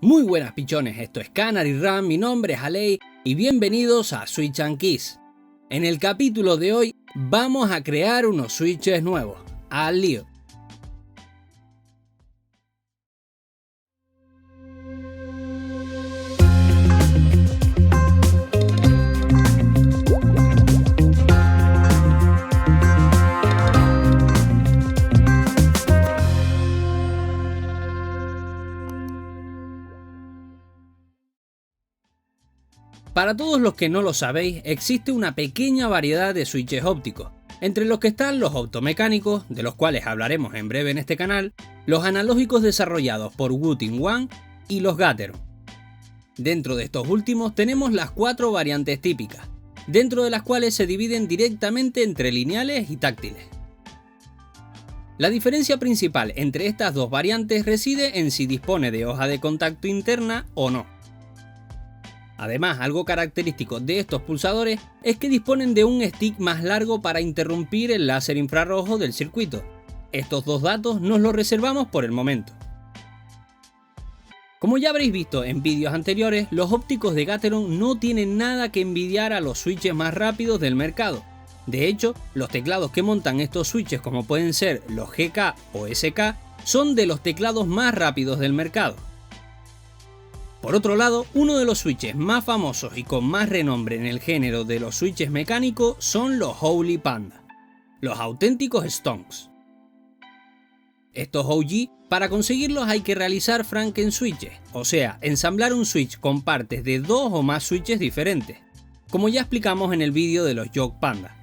Muy buenas pichones, esto es Canary Run, mi nombre es Alei y bienvenidos a Switch and Keys. En el capítulo de hoy vamos a crear unos switches nuevos. ¡Al lío! Para todos los que no lo sabéis, existe una pequeña variedad de switches ópticos, entre los que están los optomecánicos, de los cuales hablaremos en breve en este canal, los analógicos desarrollados por Wooting-One y los Gateron. Dentro de estos últimos tenemos las 4 variantes típicas, dentro de las cuales se dividen directamente entre lineales y táctiles. La diferencia principal entre estas dos variantes reside en si dispone de hoja de contacto interna o no. Además, algo característico de estos pulsadores es que disponen de un stick más largo para interrumpir el láser infrarrojo del circuito. Estos dos datos nos los reservamos por el momento. Como ya habréis visto en vídeos anteriores, los ópticos de Gateron no tienen nada que envidiar a los switches más rápidos del mercado. De hecho, los teclados que montan estos switches, como pueden ser los GK o SK, son de los teclados más rápidos del mercado. Por otro lado, uno de los switches más famosos y con más renombre en el género de los switches mecánicos son los Holy Panda, los auténticos stonks. Estos OG, para conseguirlos hay que realizar Franken switches, o sea, ensamblar un switch con partes de 2 o más switches diferentes, como ya explicamos en el vídeo de los Yoke Panda.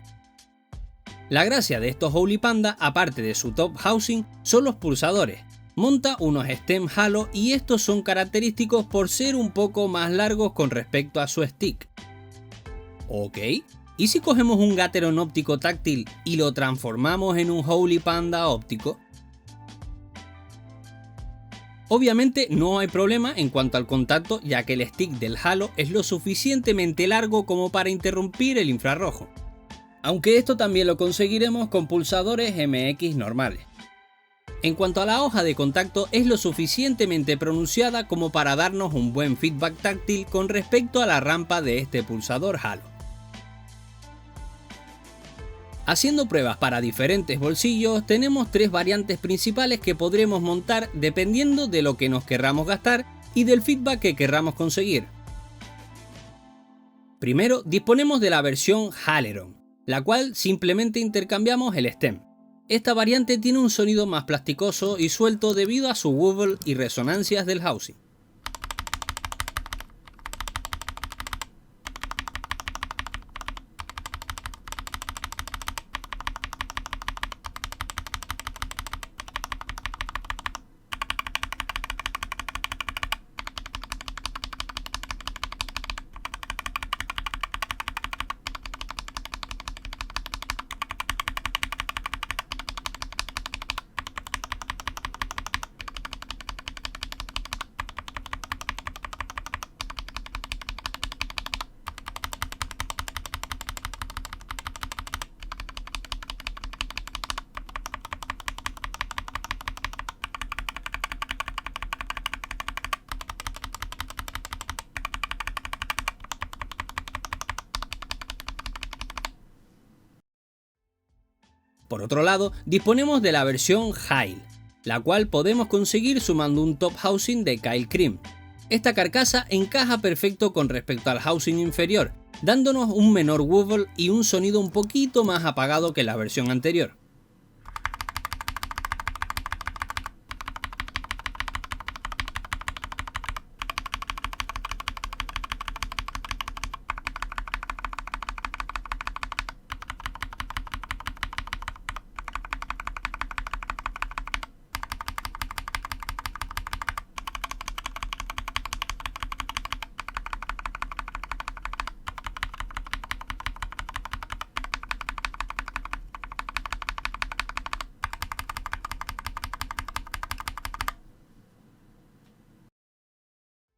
La gracia de estos Holy Panda, aparte de su top housing, son los pulsadores. Monta unos stem halo y estos son característicos por ser un poco más largos con respecto a su stick. Ok, ¿y si cogemos un Gateron óptico táctil y lo transformamos en un Holy Panda óptico? Obviamente no hay problema en cuanto al contacto, ya que el stick del halo es lo suficientemente largo como para interrumpir el infrarrojo. Aunque esto también lo conseguiremos con pulsadores MX normales. En cuanto a la hoja de contacto, es lo suficientemente pronunciada como para darnos un buen feedback táctil con respecto a la rampa de este pulsador halo. Haciendo pruebas para diferentes bolsillos, tenemos 3 variantes principales que podremos montar dependiendo de lo que nos querramos gastar y del feedback que querramos conseguir. Primero, disponemos de la versión Haleron, la cual simplemente intercambiamos el stem. Esta variante tiene un sonido más plasticoso y suelto debido a su wobble y resonancias del housing. Por otro lado, disponemos de la versión Hail, la cual podemos conseguir sumando un top housing de Kyle Cream. Esta carcasa encaja perfecto con respecto al housing inferior, dándonos un menor wobble y un sonido un poquito más apagado que la versión anterior.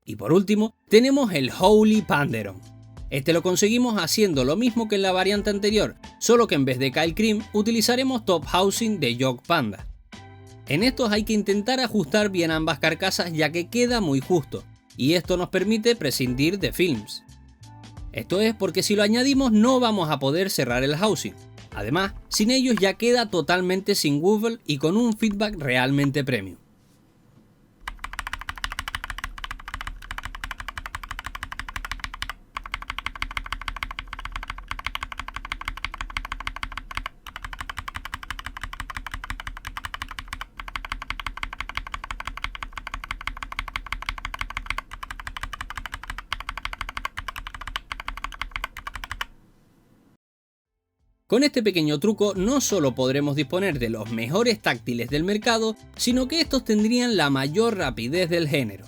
Y por último, tenemos el Holy Panderon. Este lo conseguimos haciendo lo mismo que en la variante anterior, solo que en vez de Kyle Cream utilizaremos top housing de Yoke Panda. En estos hay que intentar ajustar bien ambas carcasas ya que queda muy justo, y esto nos permite prescindir de films. Esto es porque si lo añadimos no vamos a poder cerrar el housing. Además, sin ellos ya queda totalmente sin wobble y con un feedback realmente premium. Con este pequeño truco no solo podremos disponer de los mejores táctiles del mercado, sino que estos tendrían la mayor rapidez del género.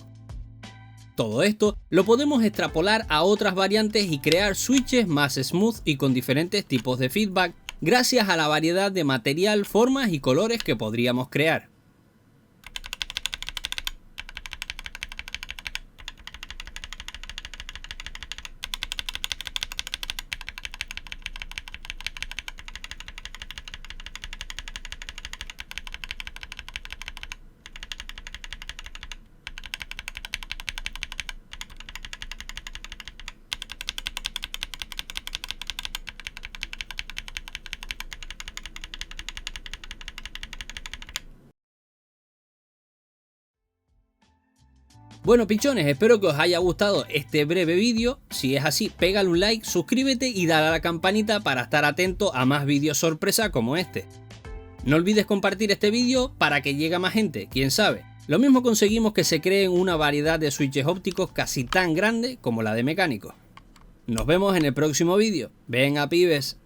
Todo esto lo podemos extrapolar a otras variantes y crear switches más smooth y con diferentes tipos de feedback, gracias a la variedad de material, formas y colores que podríamos crear. Bueno pichones, espero que os haya gustado este breve vídeo. Si es así, pégale un like, suscríbete y dale a la campanita para estar atento a más vídeos sorpresa como este. No olvides compartir este vídeo para que llegue a más gente, quién sabe. Lo mismo conseguimos que se creen una variedad de switches ópticos casi tan grande como la de mecánicos. Nos vemos en el próximo vídeo. Venga pibes.